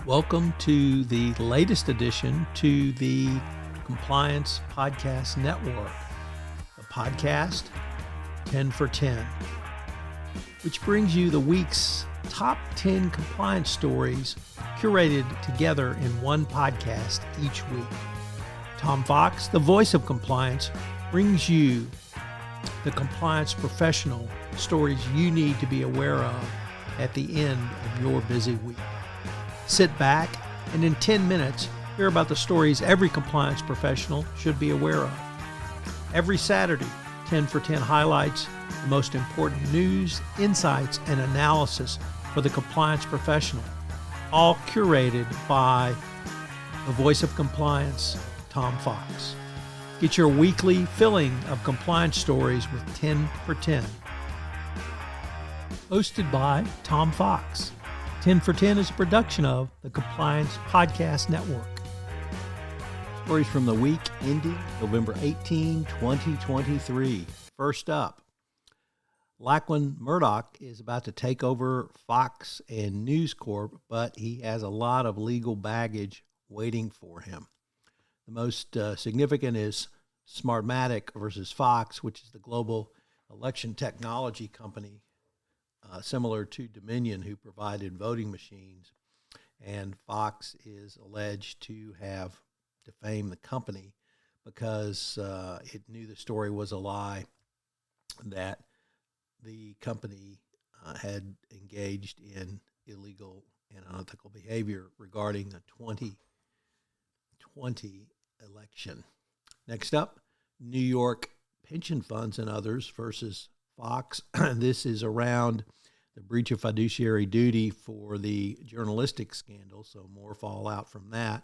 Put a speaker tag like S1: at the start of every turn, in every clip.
S1: Welcome to the latest addition to the Compliance Podcast Network, a podcast 10 for 10, which brings you the week's top 10 compliance stories curated together in one podcast each week. Tom Fox, the voice of compliance, brings you the compliance professional stories you need to be aware of at the end of your busy week. Sit back and in 10 minutes, hear about the stories every compliance professional should be aware of. Every Saturday, 10 for 10 highlights the most important news, insights, and analysis for the compliance professional, all curated by the voice of compliance, Tom Fox. Get your weekly filling of compliance stories with 10 for 10. Hosted by Tom Fox. 10 for 10 is a production of the Compliance Podcast Network.
S2: Stories from the week ending November 18, 2023. First up, Lachlan Murdoch is about to take over Fox and News Corp, but he has a lot of legal baggage waiting for him. The most significant is Smartmatic versus Fox, which is the global election technology company similar to Dominion, who provided voting machines. And Fox is alleged to have defamed the company because it knew the story was a lie, that the company had engaged in illegal and unethical behavior regarding the 2020 election. Next up, New York pension funds and others versus Fox. This is around the breach of fiduciary duty for the journalistic scandal, so more fallout from that.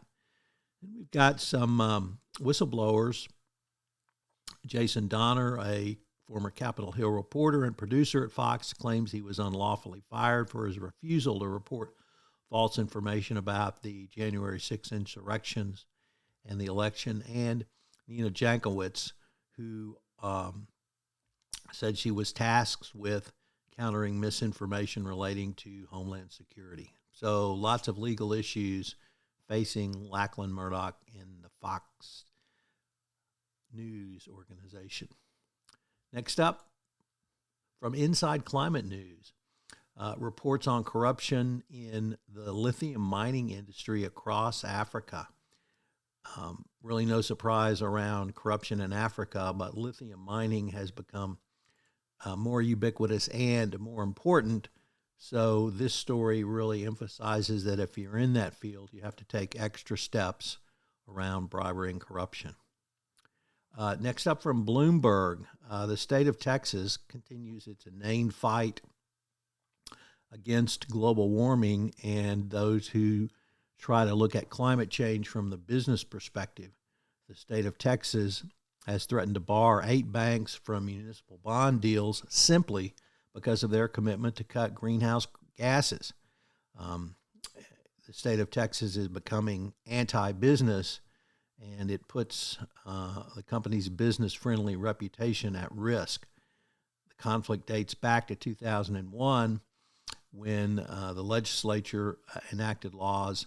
S2: And we've got some whistleblowers. Jason Donner, a former Capitol Hill reporter and producer at Fox, claims he was unlawfully fired for his refusal to report false information about the January 6th insurrections and the election. And Nina Jankowicz, who said she was tasked with countering misinformation relating to Homeland Security. So lots of legal issues facing Lachlan Murdoch in the Fox News organization. Next up, from Inside Climate News, reports on corruption in the lithium mining industry across Africa. Really no surprise around corruption in Africa, but lithium mining has become more ubiquitous and more important. So this story really emphasizes that if you're in that field, you have to take extra steps around bribery and corruption. Next up from Bloomberg, the state of Texas continues its inane fight against global warming and those who try to look at climate change from the business perspective. The state of Texas has threatened to bar 8 banks from municipal bond deals simply because of their commitment to cut greenhouse gases. The state of Texas is becoming anti-business, and it puts the company's business-friendly reputation at risk. The conflict dates back to 2001 when the legislature enacted laws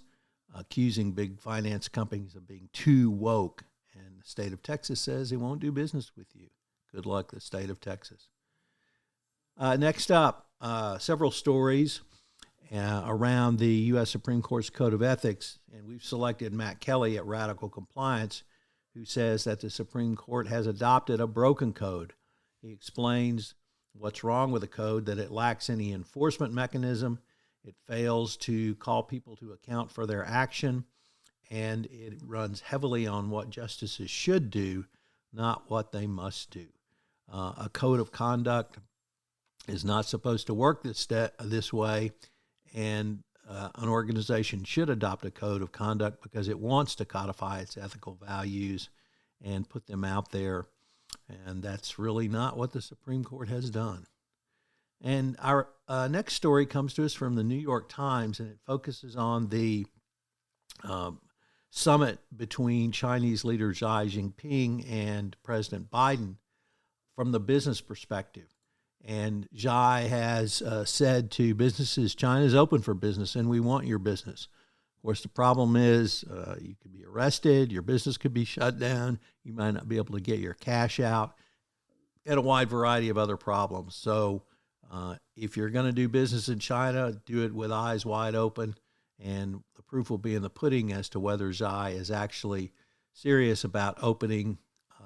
S2: accusing big finance companies of being too woke. And the state of Texas says it won't do business with you. Good luck, the state of Texas. Next up, several stories around the U.S. Supreme Court's Code of Ethics. And we've selected Matt Kelly at Radical Compliance, who says that the Supreme Court has adopted a broken code. He explains what's wrong with the code, that it lacks any enforcement mechanism, it fails to call people to account for their action, and it runs heavily on what justices should do, not what they must do. A code of conduct is not supposed to work this way, and an organization should adopt a code of conduct because it wants to codify its ethical values and put them out there, and that's really not what the Supreme Court has done. And our next story comes to us from the New York Times, and it focuses on the summit between Chinese leader Xi Jinping and President Biden from the business perspective. And Xi has said to businesses, China is open for business and we want your business. course, the problem is you could be arrested, your business could be shut down, you might not be able to get your cash out, and a wide variety of other problems. So if you're going to do business in China, do it with eyes wide open, and the proof will be in the pudding as to whether Xi is actually serious about opening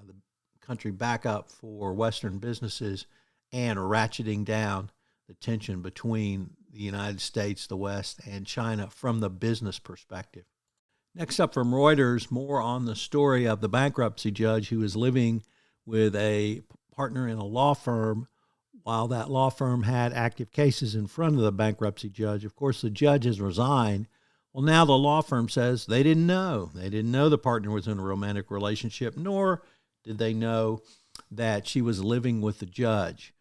S2: the country back up for Western businesses and ratcheting down the tension between the United States, the West, and China from the business perspective. Next up from Reuters, more on the story of the bankruptcy judge who is living with a partner in a law firm while that law firm had active cases in front of the bankruptcy judge. Of course, the judge has resigned. Well, now the law firm says they didn't know. They didn't know the partner was in a romantic relationship, nor did they know that she was living with the judge.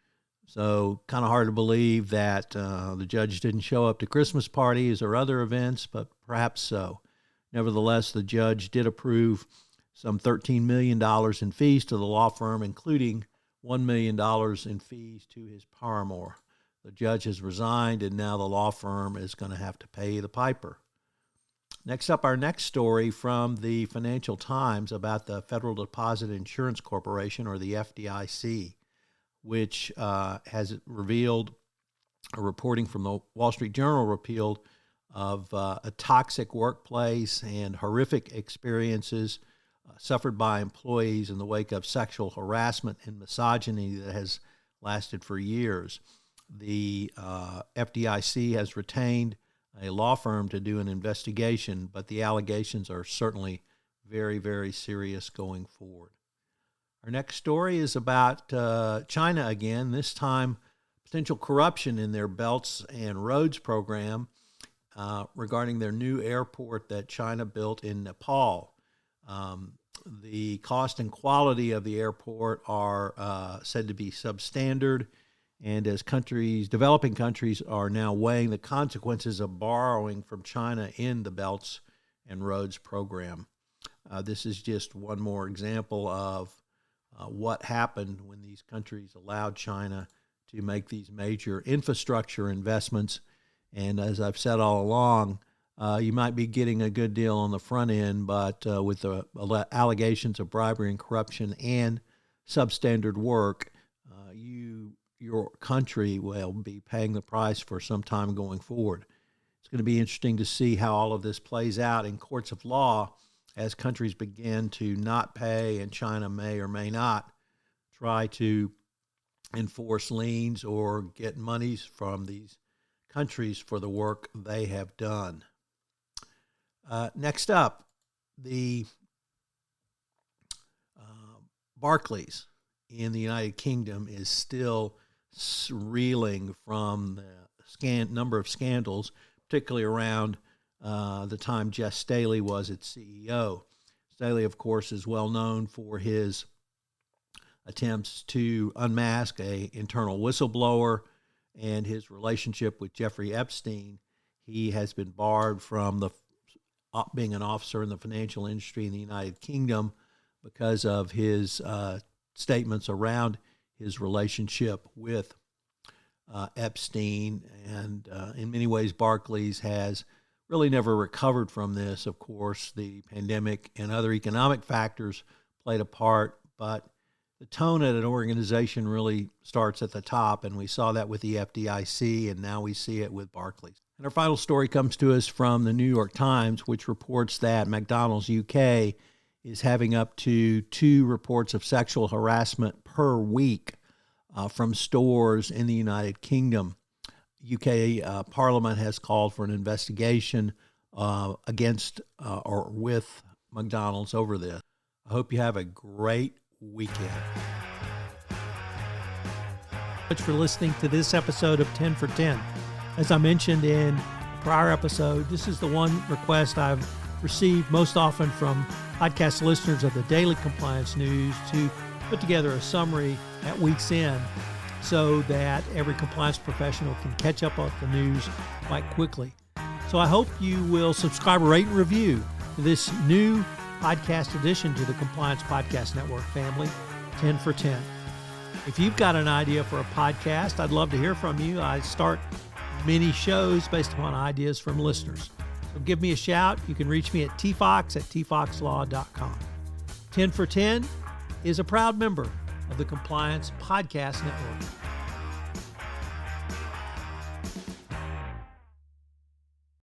S2: So kind of hard to believe that the judge didn't show up to Christmas parties or other events, but perhaps so. Nevertheless, the judge did approve some $13 million in fees to the law firm, including $1 million in fees to his paramour. The judge has resigned, and now the law firm is going to have to pay the piper. Next up, our next story from the Financial Times about the Federal Deposit Insurance Corporation, or the FDIC, which has revealed, a reporting from the Wall Street Journal revealed of a toxic workplace and horrific experiences suffered by employees in the wake of sexual harassment and misogyny that has lasted for years. The FDIC has retained a law firm to do an investigation, but the allegations are certainly very, very serious going forward. Our next story is about China again, this time potential corruption in their Belts and Roads program regarding their new airport that China built in Nepal. The cost and quality of the airport are said to be substandard, and as developing countries are now weighing the consequences of borrowing from China in the Belts and Roads program. This is just one more example of what happened when these countries allowed China to make these major infrastructure investments. And as I've said all along, you might be getting a good deal on the front end, but with the allegations of bribery and corruption and substandard work, your country will be paying the price for some time going forward. It's going to be interesting to see how all of this plays out in courts of law as countries begin to not pay, and China may or may not try to enforce liens or get monies from these countries for the work they have done. Next up, the Barclays in the United Kingdom is still reeling from the number of scandals, particularly around the time Jess Staley was its CEO. Staley, of course, is well known for his attempts to unmask an internal whistleblower and his relationship with Jeffrey Epstein. He has been barred from being an officer in the financial industry in the United Kingdom because of his statements around his relationship with Epstein. And in many ways, Barclays has really never recovered from this. Of course, the pandemic and other economic factors played a part, but the tone at an organization really starts at the top, and we saw that with the FDIC, and now we see it with Barclays. And our final story comes to us from the New York Times, which reports that McDonald's UK is having up to 2 reports of sexual harassment per week from stores in the United Kingdom. UK Parliament has called for an investigation against or with McDonald's over this. I hope you have a great weekend.
S1: Thanks for listening to this episode of 10 for 10. As I mentioned in a prior episode, this is the one request I've received most often from podcast listeners of the Daily Compliance News to put together a summary at week's end so that every compliance professional can catch up on the news quite quickly. So I hope you will subscribe, rate, and review this new podcast addition to the Compliance Podcast Network family, 10 for 10. If you've got an idea for a podcast, I'd love to hear from you. I start many shows based upon ideas from listeners. So give me a shout. You can reach me at tfox@tfoxlaw.com. 10 for 10 is a proud member of the Compliance Podcast Network.